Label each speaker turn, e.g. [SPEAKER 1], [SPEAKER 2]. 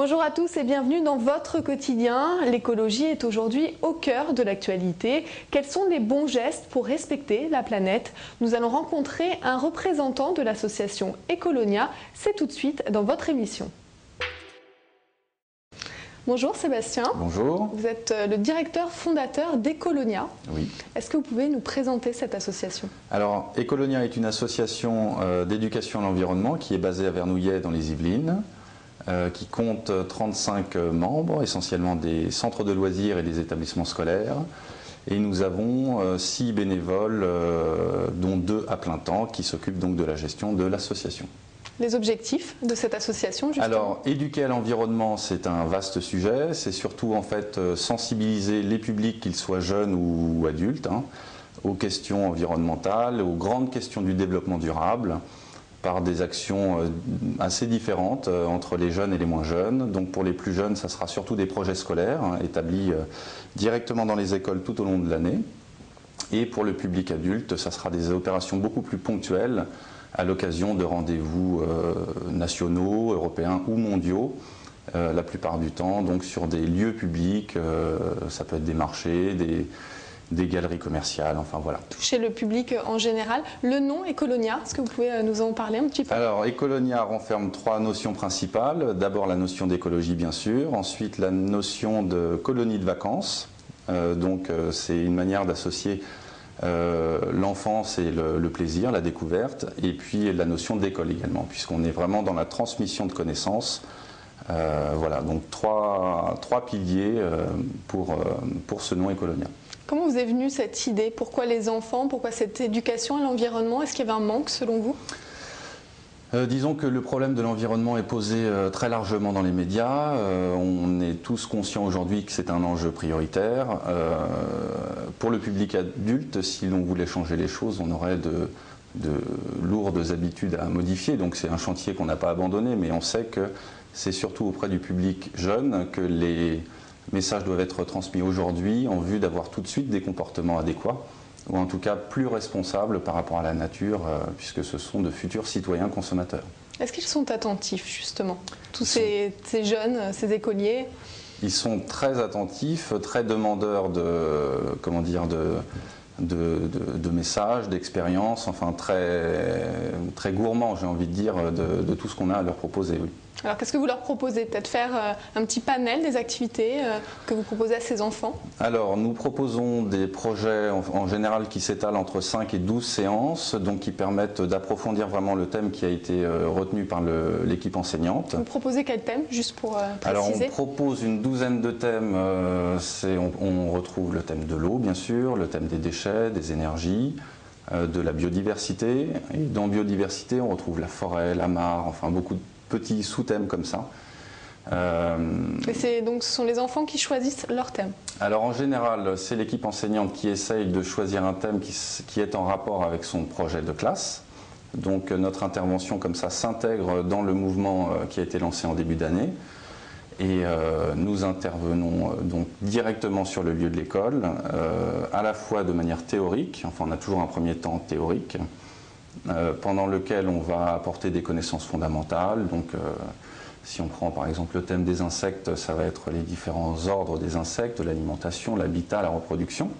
[SPEAKER 1] Bonjour à tous et bienvenue dans votre quotidien. L'écologie est aujourd'hui au cœur de l'actualité. Quels sont les bons gestes pour respecter la planète? Nous allons rencontrer un représentant de l'association Ecolonia. C'est tout de suite dans votre émission. Bonjour Sébastien.
[SPEAKER 2] Bonjour.
[SPEAKER 1] Vous êtes le directeur fondateur d'Ecolonia.
[SPEAKER 2] Oui.
[SPEAKER 1] Est-ce que vous pouvez nous présenter cette association?
[SPEAKER 2] Alors, Ecolonia est une association d'éducation à l'environnement qui est basée à Vernouillet dans les Yvelines, qui compte 35 membres, essentiellement des centres de loisirs et des établissements scolaires. Et nous avons 6 bénévoles, dont 2 à plein temps, qui s'occupent donc de la gestion de l'association.
[SPEAKER 1] Les objectifs de cette association, justement?
[SPEAKER 2] Alors, éduquer à l'environnement, c'est un vaste sujet. C'est surtout en fait sensibiliser les publics, qu'ils soient jeunes ou adultes, aux questions environnementales, aux grandes questions du développement durable, par des actions assez différentes entre les jeunes et les moins jeunes. Donc pour les plus jeunes, ça sera surtout des projets scolaires établis directement dans les écoles tout au long de l'année. Et pour le public adulte, ça sera des opérations beaucoup plus ponctuelles à l'occasion de rendez-vous nationaux, européens ou mondiaux, la plupart du temps, donc sur des lieux publics, ça peut être des marchés, des galeries commerciales, enfin voilà.
[SPEAKER 1] Toucher le public en général. Le nom Ecolonia, est-ce que vous pouvez nous en parler un petit peu?
[SPEAKER 2] Alors, Ecolonia renferme 3 notions principales. D'abord la notion d'écologie, bien sûr. Ensuite, la notion de colonie de vacances. C'est une manière d'associer l'enfance et le plaisir, la découverte. Et puis la notion d'école également, puisqu'on est vraiment dans la transmission de connaissances. Voilà, donc trois piliers pour ce nom Ecolonia.
[SPEAKER 1] Comment vous est venue cette idée? Pourquoi les enfants? Pourquoi cette éducation à l'environnement? Est-ce qu'il y avait un manque selon vous?
[SPEAKER 2] Disons que le problème de l'environnement est posé très largement dans les médias. On est tous conscients aujourd'hui que c'est un enjeu prioritaire. Pour le public adulte, si l'on voulait changer les choses, on aurait de lourdes habitudes à modifier. Donc c'est un chantier qu'on n'a pas abandonné, mais on sait que c'est surtout auprès du public jeune que les messages doivent être transmis aujourd'hui en vue d'avoir tout de suite des comportements adéquats, ou en tout cas plus responsables par rapport à la nature, puisque ce sont de futurs citoyens consommateurs.
[SPEAKER 1] Est-ce qu'ils sont attentifs justement, tous ces jeunes, ces écoliers?
[SPEAKER 2] Ils sont très attentifs, très demandeurs de messages, d'expériences, enfin très gourmands, j'ai envie de dire, de tout ce qu'on a à leur proposer. Oui.
[SPEAKER 1] Alors qu'est-ce que vous leur proposez? Peut-être faire un petit panel des activités que vous proposez à ces enfants? Alors
[SPEAKER 2] nous proposons des projets en général qui s'étalent entre 5 et 12 séances, donc qui permettent d'approfondir vraiment le thème qui a été retenu par l'équipe enseignante.
[SPEAKER 1] Vous proposez quel thème, juste pour préciser?
[SPEAKER 2] Alors on propose une douzaine de thèmes. On retrouve le thème de l'eau bien sûr, le thème des déchets, des énergies, de la biodiversité. Et dans biodiversité on retrouve la forêt, la mare, enfin beaucoup de petits sous-thèmes comme ça.
[SPEAKER 1] Donc ce sont les enfants qui choisissent leur thème? Alors
[SPEAKER 2] en général, c'est l'équipe enseignante qui essaye de choisir un thème qui est en rapport avec son projet de classe. Donc notre intervention comme ça s'intègre dans le mouvement qui a été lancé en début d'année. Et nous intervenons donc directement sur le lieu de l'école, à la fois de manière théorique, enfin on a toujours un premier temps théorique, pendant lequel on va apporter des connaissances fondamentales. Donc, si on prend par exemple le thème des insectes, ça va être les différents ordres des insectes, l'alimentation, l'habitat, la reproduction.